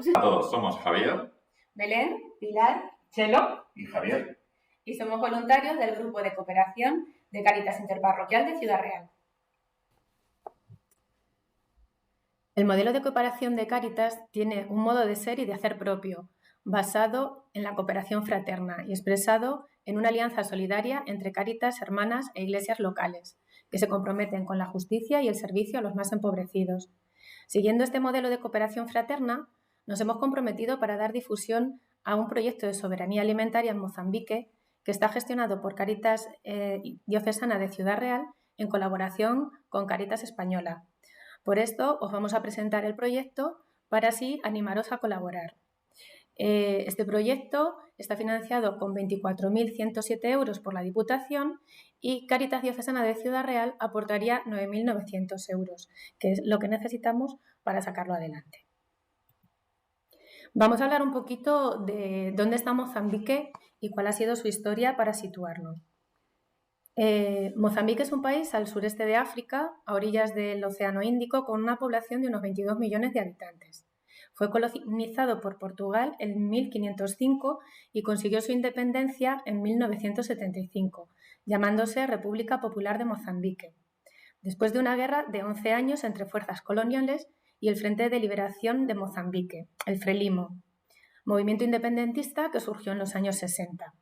somos Todos somos Javier, Belén, Pilar, Chelo y Javier. y somos voluntarios del grupo de cooperación de Cáritas Interparroquial de Ciudad Real. El modelo de cooperación de Cáritas tiene un modo de ser y de hacer propio, basado en la cooperación fraterna y expresado en una alianza solidaria entre Cáritas, hermanas e iglesias locales, que se comprometen con la justicia y el servicio a los más empobrecidos. Siguiendo este modelo de cooperación fraterna, nos hemos comprometido para dar difusión a un proyecto de soberanía alimentaria en Mozambique que está gestionado por Cáritas Diocesana de Ciudad Real en colaboración con Cáritas Española. Por esto os vamos a presentar el proyecto para así animaros a colaborar. Este proyecto está financiado con 24.107 euros por la Diputación y Cáritas Diocesana de Ciudad Real aportaría 9.900 euros, que es lo que necesitamos para sacarlo adelante. Vamos a hablar un poquito de dónde está Mozambique y cuál ha sido su historia para situarlo. Mozambique es un país al sureste de África, a orillas del Océano Índico, con una población de unos 22 millones de habitantes. Fue colonizado por Portugal en 1505 y consiguió su independencia en 1975, llamándose República Popular de Mozambique, después de una guerra de 11 años entre fuerzas coloniales y el Frente de Liberación de Mozambique, el Frelimo, movimiento independentista que surgió en los años 60.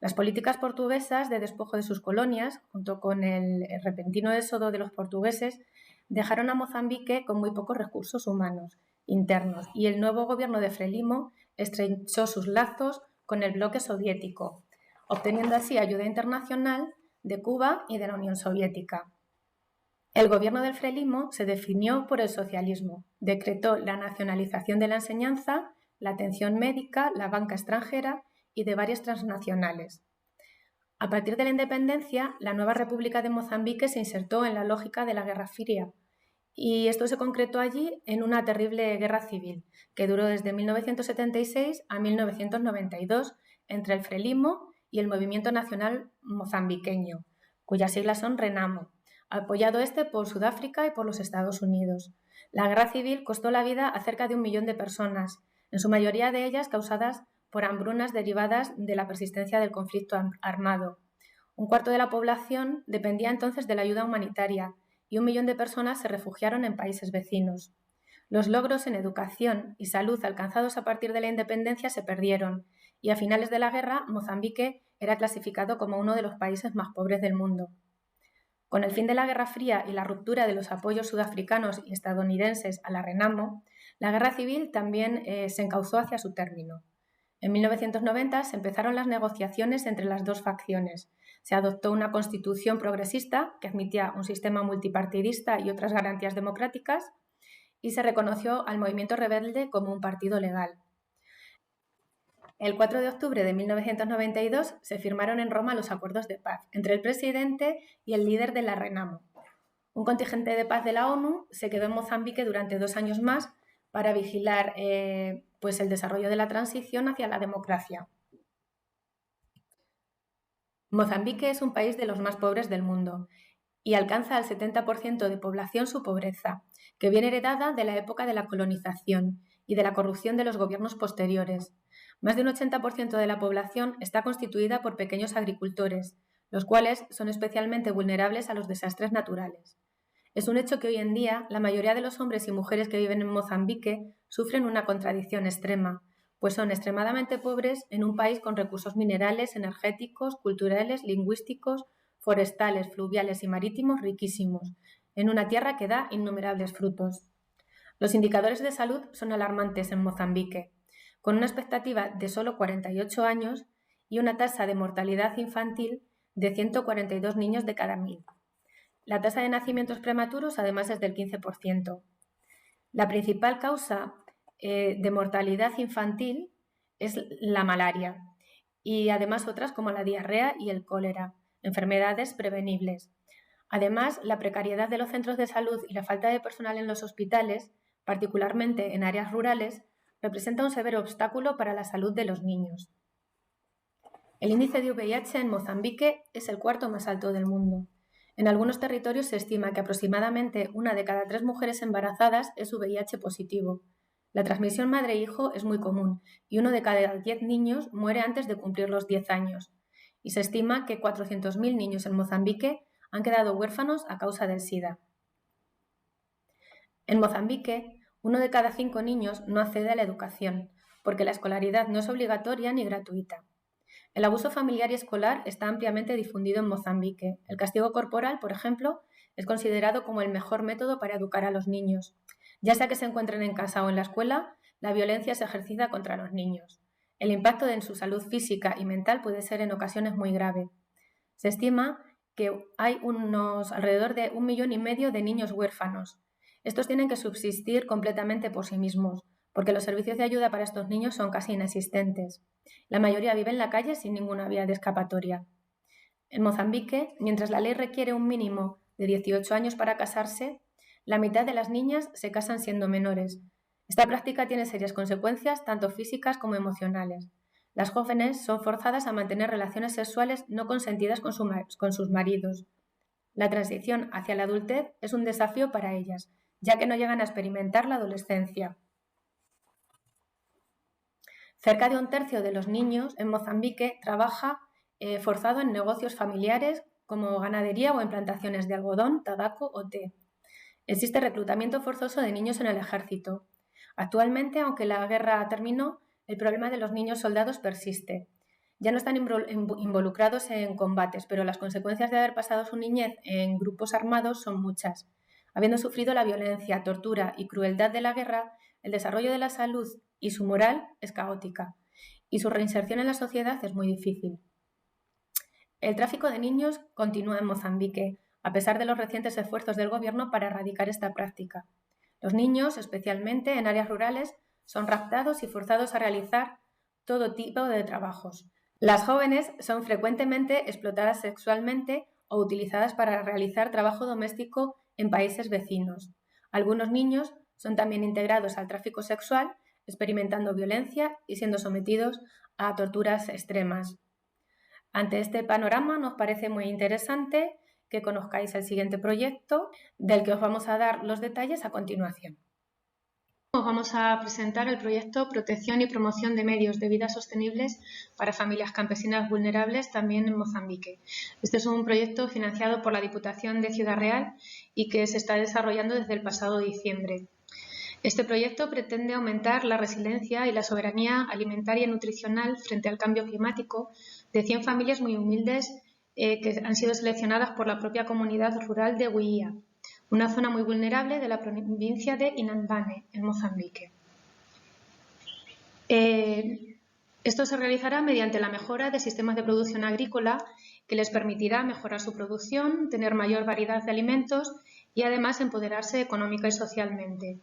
Las políticas portuguesas de despojo de sus colonias, junto con el repentino éxodo de los portugueses, dejaron a Mozambique con muy pocos recursos humanos internos y el nuevo gobierno de Frelimo estrechó sus lazos con el bloque soviético, obteniendo así ayuda internacional de Cuba y de la Unión Soviética. El gobierno del Frelimo se definió por el socialismo, decretó la nacionalización de la enseñanza, la atención médica, la banca extranjera y de varias transnacionales. A partir de la independencia, la nueva República de Mozambique se insertó en la lógica de la Guerra Fría y esto se concretó allí en una terrible guerra civil que duró desde 1976 a 1992 entre el Frelimo y el Movimiento Nacional Mozambiqueño, cuyas siglas son RENAMO, apoyado por Sudáfrica y por los Estados Unidos. La guerra civil costó la vida a cerca de 1 millón de personas, en su mayoría de ellas causadas por hambrunas derivadas de la persistencia del conflicto armado. 1/4 de la población dependía entonces de la ayuda humanitaria y 1 millón de personas se refugiaron en países vecinos. Los logros en educación y salud alcanzados a partir de la independencia se perdieron y a finales de la guerra Mozambique era clasificado como uno de los países más pobres del mundo. Con el fin de la Guerra Fría y la ruptura de los apoyos sudafricanos y estadounidenses a la RENAMO, la guerra civil también se encauzó hacia su término. En 1990 se empezaron las negociaciones entre las dos facciones. Se adoptó una constitución progresista que admitía un sistema multipartidista y otras garantías democráticas y se reconoció al movimiento rebelde como un partido legal. El 4 de octubre de 1992 se firmaron en Roma los acuerdos de paz entre el presidente y el líder de la RENAMO. Un contingente de paz de la ONU se quedó en Mozambique durante 2 años más para vigilar el desarrollo de la transición hacia la democracia. Mozambique es un país de los más pobres del mundo y alcanza al 70% de población su pobreza, que viene heredada de la época de la colonización y de la corrupción de los gobiernos posteriores. Más de un 80% de la población está constituida por pequeños agricultores, los cuales son especialmente vulnerables a los desastres naturales. Es un hecho que hoy en día la mayoría de los hombres y mujeres que viven en Mozambique sufren una contradicción extrema, pues son extremadamente pobres en un país con recursos minerales, energéticos, culturales, lingüísticos, forestales, fluviales y marítimos riquísimos, en una tierra que da innumerables frutos. Los indicadores de salud son alarmantes en Mozambique, con una expectativa de solo 48 años y una tasa de mortalidad infantil de 142 niños de cada 1000. La tasa de nacimientos prematuros además es del 15%. La principal causa de mortalidad infantil es la malaria y además otras como la diarrea y el cólera, enfermedades prevenibles. Además, la precariedad de los centros de salud y la falta de personal en los hospitales, particularmente en áreas rurales, representa un severo obstáculo para la salud de los niños. El índice de VIH en Mozambique es el 4º más alto del mundo. En algunos territorios se estima que aproximadamente 1 de cada 3 mujeres embarazadas es VIH positivo. La transmisión madre-hijo es muy común y 1 de cada 10 niños muere antes de cumplir los 10 años. Y se estima que 400.000 niños en Mozambique han quedado huérfanos a causa del SIDA. En Mozambique, 1 de cada 5 niños no accede a la educación, porque la escolaridad no es obligatoria ni gratuita. El abuso familiar y escolar está ampliamente difundido en Mozambique. El castigo corporal, por ejemplo, es considerado como el mejor método para educar a los niños. Ya sea que se encuentren en casa o en la escuela, la violencia es ejercida contra los niños. El impacto en su salud física y mental puede ser en ocasiones muy grave. Se estima que hay alrededor de 1,5 millones de niños huérfanos. Estos tienen que subsistir completamente por sí mismos, porque los servicios de ayuda para estos niños son casi inexistentes. La mayoría vive en la calle sin ninguna vía de escapatoria. En Mozambique, mientras la ley requiere un mínimo de 18 años para casarse, la mitad de las niñas se casan siendo menores. Esta práctica tiene serias consecuencias, tanto físicas como emocionales. Las jóvenes son forzadas a mantener relaciones sexuales no consentidas con sus maridos. La transición hacia la adultez es un desafío para ellas, ya que no llegan a experimentar la adolescencia. Cerca de 1/3 de los niños en Mozambique trabaja forzado en negocios familiares como ganadería o en plantaciones de algodón, tabaco o té. Existe reclutamiento forzoso de niños en el ejército. Actualmente, aunque la guerra terminó, el problema de los niños soldados persiste. Ya no están involucrados en combates, pero las consecuencias de haber pasado su niñez en grupos armados son muchas. Habiendo sufrido la violencia, tortura y crueldad de la guerra, el desarrollo de la salud y su moral es caótica, y su reinserción en la sociedad es muy difícil. El tráfico de niños continúa en Mozambique, a pesar de los recientes esfuerzos del gobierno para erradicar esta práctica. Los niños, especialmente en áreas rurales, son raptados y forzados a realizar todo tipo de trabajos. Las jóvenes son frecuentemente explotadas sexualmente o utilizadas para realizar trabajo doméstico en países vecinos. Algunos niños son también integrados al tráfico sexual, experimentando violencia y siendo sometidos a torturas extremas. Ante este panorama nos parece muy interesante que conozcáis el siguiente proyecto, del que os vamos a dar los detalles a continuación. Os vamos a presentar el proyecto Protección y Promoción de Medios de Vida Sostenibles para Familias Campesinas Vulnerables, también en Mozambique. Este es un proyecto financiado por la Diputación de Ciudad Real y que se está desarrollando desde el pasado diciembre. Este proyecto pretende aumentar la resiliencia y la soberanía alimentaria y nutricional frente al cambio climático de 100 familias muy humildes que han sido seleccionadas por la propia comunidad rural de Huia, una zona muy vulnerable de la provincia de Inhambane, en Mozambique. Esto se realizará mediante la mejora de sistemas de producción agrícola que les permitirá mejorar su producción, tener mayor variedad de alimentos y además empoderarse económica y socialmente.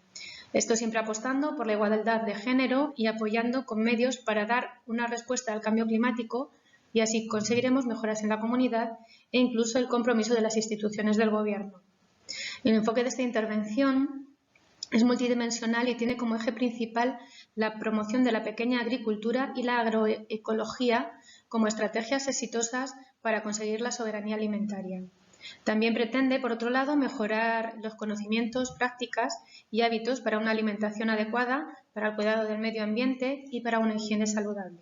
Esto siempre apostando por la igualdad de género y apoyando con medios para dar una respuesta al cambio climático, y así conseguiremos mejoras en la comunidad e incluso el compromiso de las instituciones del gobierno. El enfoque de esta intervención es multidimensional y tiene como eje principal la promoción de la pequeña agricultura y la agroecología como estrategias exitosas para conseguir la soberanía alimentaria. También pretende, por otro lado, mejorar los conocimientos, prácticas y hábitos para una alimentación adecuada, para el cuidado del medio ambiente y para una higiene saludable.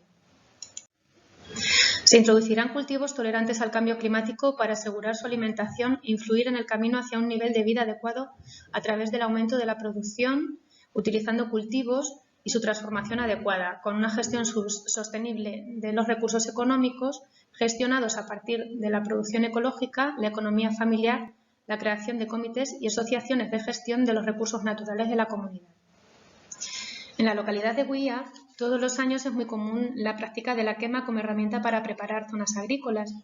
Se introducirán cultivos tolerantes al cambio climático para asegurar su alimentación e influir en el camino hacia un nivel de vida adecuado a través del aumento de la producción, utilizando cultivos y su transformación adecuada, con una gestión sostenible de los recursos económicos gestionados a partir de la producción ecológica, la economía familiar, la creación de comités y asociaciones de gestión de los recursos naturales de la comunidad. En la localidad de Huia, todos los años es muy común la práctica de la quema como herramienta para preparar zonas agrícolas,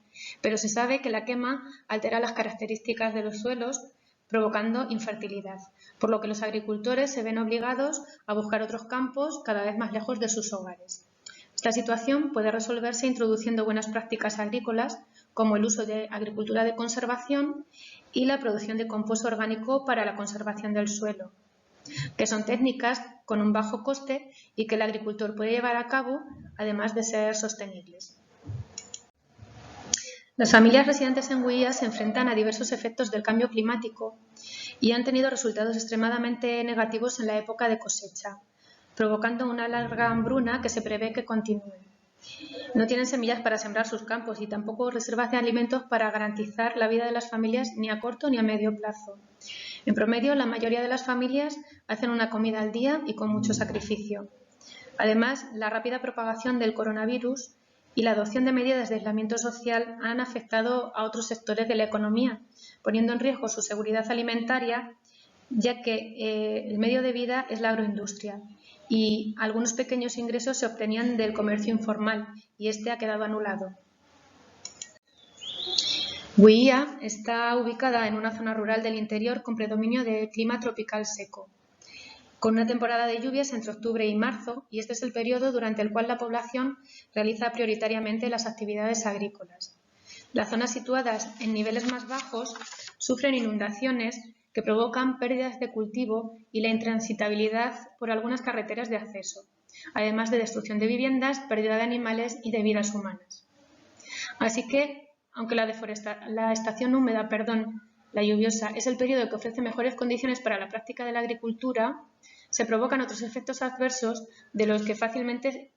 pero se sabe que la quema altera las características de los suelos, provocando infertilidad, por lo que los agricultores se ven obligados a buscar otros campos cada vez más lejos de sus hogares. Esta situación puede resolverse introduciendo buenas prácticas agrícolas, como el uso de agricultura de conservación y la producción de compost orgánico para la conservación del suelo, que son técnicas con un bajo coste y que el agricultor puede llevar a cabo, además de ser sostenibles. Las familias residentes en Huia se enfrentan a diversos efectos del cambio climático y han tenido resultados extremadamente negativos en la época de cosecha. provocando una larga hambruna que se prevé que continúe. No tienen semillas para sembrar sus campos y tampoco reservas de alimentos para garantizar la vida de las familias ni a corto ni a medio plazo. En promedio, la mayoría de las familias hacen una comida al día y con mucho sacrificio. Además, la rápida propagación del coronavirus y la adopción de medidas de aislamiento social han afectado a otros sectores de la economía, poniendo en riesgo su seguridad alimentaria, ya que el medio de vida es la agroindustria y algunos pequeños ingresos se obtenían del comercio informal y este ha quedado anulado. Huía está ubicada en una zona rural del interior con predominio de clima tropical seco, con una temporada de lluvias entre octubre y marzo, y este es el periodo durante el cual la población realiza prioritariamente las actividades agrícolas. Las zonas situadas en niveles más bajos sufren inundaciones que provocan pérdidas de cultivo y la intransitabilidad por algunas carreteras de acceso, además de destrucción de viviendas, pérdida de animales y de vidas humanas. Así que, aunque la estación húmeda, la lluviosa, es el periodo que ofrece mejores condiciones para la práctica de la agricultura, se provocan otros efectos adversos de los que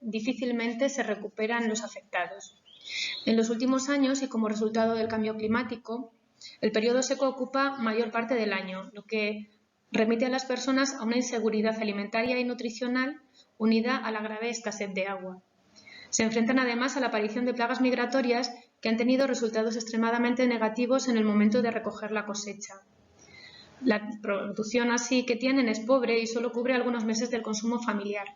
difícilmente se recuperan los afectados. En los últimos años y como resultado del cambio climático, el periodo seco ocupa mayor parte del año, lo que remite a las personas a una inseguridad alimentaria y nutricional unida a la grave escasez de agua. Se enfrentan además a la aparición de plagas migratorias que han tenido resultados extremadamente negativos en el momento de recoger la cosecha. La producción así que tienen es pobre y solo cubre algunos meses del consumo familiar.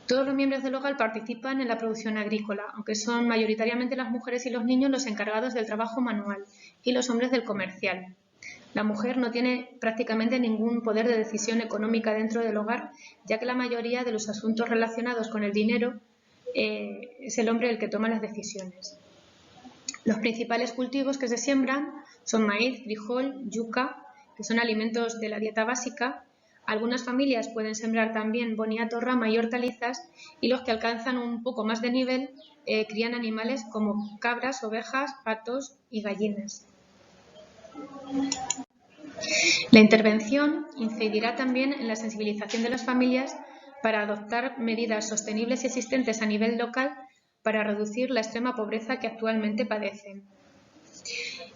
Todos los miembros del hogar participan en la producción agrícola, aunque son mayoritariamente las mujeres y los niños los encargados del trabajo manual y los hombres del comercial. La mujer no tiene prácticamente ningún poder de decisión económica dentro del hogar, ya que la mayoría de los asuntos relacionados con el dinero es el hombre el que toma las decisiones. Los principales cultivos que se siembran son maíz, frijol, yuca, que son alimentos de la dieta básica. Algunas familias pueden sembrar también boniato, rama y hortalizas, y los que alcanzan un poco más de nivel crían animales como cabras, ovejas, patos y gallinas. La intervención incidirá también en la sensibilización de las familias para adoptar medidas sostenibles y existentes a nivel local para reducir la extrema pobreza que actualmente padecen.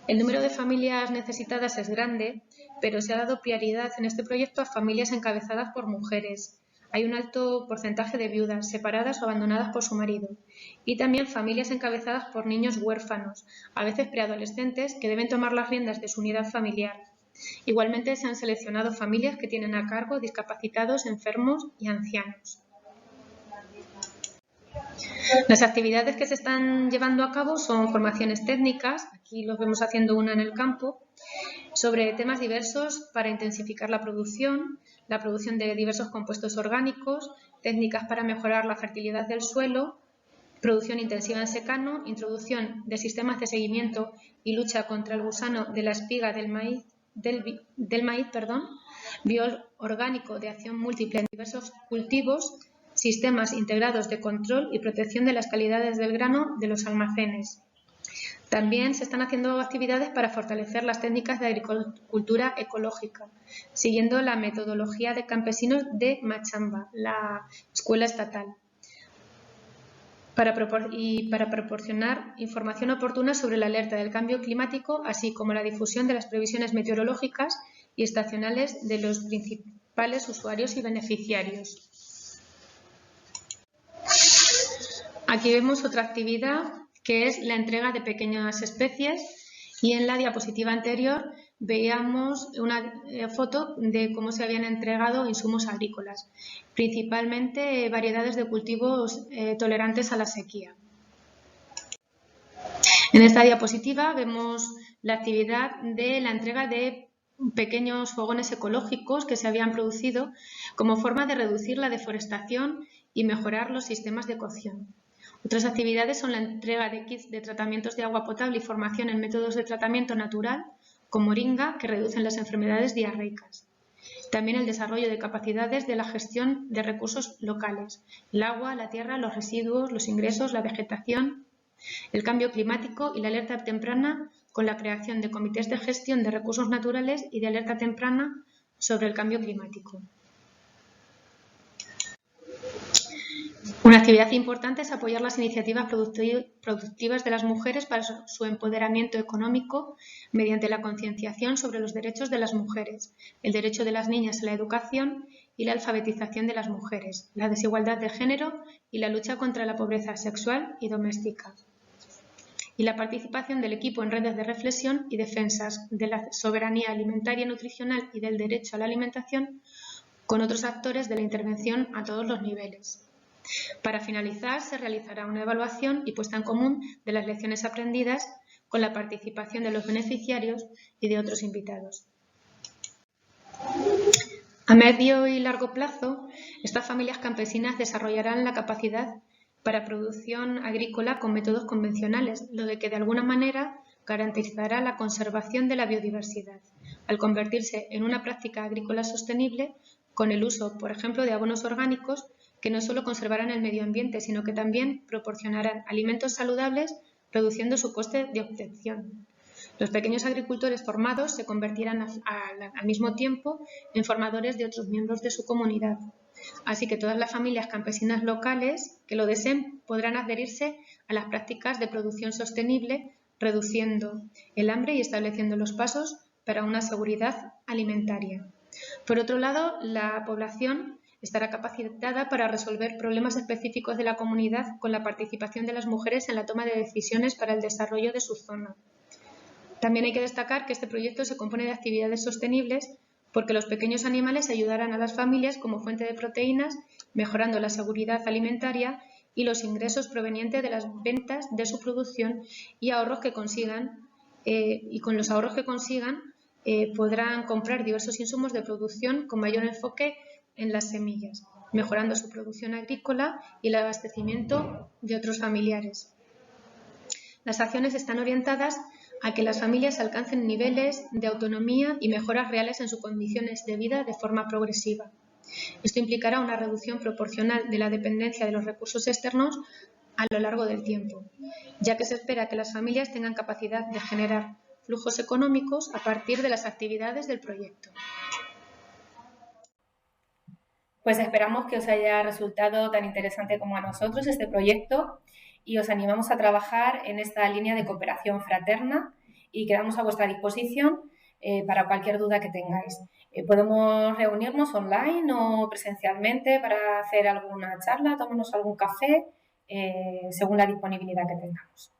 El número de familias necesitadas es grande, pero se ha dado prioridad en este proyecto a familias encabezadas por mujeres. Hay un alto porcentaje de viudas, separadas o abandonadas por su marido, y también familias encabezadas por niños huérfanos, a veces preadolescentes, que deben tomar las riendas de su unidad familiar. Igualmente se han seleccionado familias que tienen a cargo discapacitados, enfermos y ancianos. Las actividades que se están llevando a cabo son formaciones técnicas, aquí los vemos haciendo una en el campo, sobre temas diversos para intensificar la producción de diversos compuestos orgánicos, técnicas para mejorar la fertilidad del suelo, producción intensiva en secano, introducción de sistemas de seguimiento y lucha contra el gusano de la espiga del maíz, biol orgánico de acción múltiple en diversos cultivos, sistemas integrados de control y protección de las calidades del grano de los almacenes. También se están haciendo actividades para fortalecer las técnicas de agricultura ecológica, siguiendo la metodología de campesinos de Machamba, la escuela estatal, para proporcionar información oportuna sobre la alerta del cambio climático, así como la difusión de las previsiones meteorológicas y estacionales de los principales usuarios y beneficiarios. Aquí vemos otra actividad que es la entrega de pequeñas especies, y en la diapositiva anterior veíamos una foto de cómo se habían entregado insumos agrícolas, principalmente variedades de cultivos tolerantes a la sequía. En esta diapositiva vemos la actividad de la entrega de pequeños fogones ecológicos que se habían producido como forma de reducir la deforestación y mejorar los sistemas de cocción. Otras actividades son la entrega de kits de tratamientos de agua potable y formación en métodos de tratamiento natural, con moringa, que reducen las enfermedades diarreicas. También el desarrollo de capacidades de la gestión de recursos locales, el agua, la tierra, los residuos, los ingresos, la vegetación, el cambio climático y la alerta temprana, con la creación de comités de gestión de recursos naturales y de alerta temprana sobre el cambio climático. actividad importante es apoyar las iniciativas productivas de las mujeres para su empoderamiento económico mediante la concienciación sobre los derechos de las mujeres, el derecho de las niñas a la educación y la alfabetización de las mujeres, la desigualdad de género y la lucha contra la pobreza sexual y doméstica. Y la participación del equipo en redes de reflexión y defensas de la soberanía alimentaria y nutricional y del derecho a la alimentación con otros actores de la intervención a todos los niveles. Para finalizar, se realizará una evaluación y puesta en común de las lecciones aprendidas con la participación de los beneficiarios y de otros invitados. A medio y largo plazo, estas familias campesinas desarrollarán la capacidad para producción agrícola con métodos convencionales, lo de que de alguna manera garantizará la conservación de la biodiversidad, al convertirse en una práctica agrícola sostenible con el uso, por ejemplo, de abonos orgánicos que no solo conservarán el medio ambiente, sino que también proporcionarán alimentos saludables, reduciendo su coste de obtención. Los pequeños agricultores formados se convertirán al mismo tiempo en formadores de otros miembros de su comunidad. Así que todas las familias campesinas locales que lo deseen podrán adherirse a las prácticas de producción sostenible, reduciendo el hambre y estableciendo los pasos para una seguridad alimentaria. Por otro lado, la población estará capacitada para resolver problemas específicos de la comunidad con la participación de las mujeres en la toma de decisiones para el desarrollo de su zona. También hay que destacar que este proyecto se compone de actividades sostenibles porque los pequeños animales ayudarán a las familias como fuente de proteínas, mejorando la seguridad alimentaria y los ingresos provenientes de las ventas de su producción y ahorros que consigan, y con los ahorros que consigan podrán comprar diversos insumos de producción con mayor enfoque en las semillas, mejorando su producción agrícola y el abastecimiento de otros familiares. Las acciones están orientadas a que las familias alcancen niveles de autonomía y mejoras reales en sus condiciones de vida de forma progresiva. Esto implicará una reducción proporcional de la dependencia de los recursos externos a lo largo del tiempo, ya que se espera que las familias tengan capacidad de generar flujos económicos a partir de las actividades del proyecto. Pues esperamos que os haya resultado tan interesante como a nosotros este proyecto y os animamos a trabajar en esta línea de cooperación fraterna y quedamos a vuestra disposición para cualquier duda que tengáis. Podemos reunirnos online o presencialmente para hacer alguna charla, tomarnos algún café, según la disponibilidad que tengamos.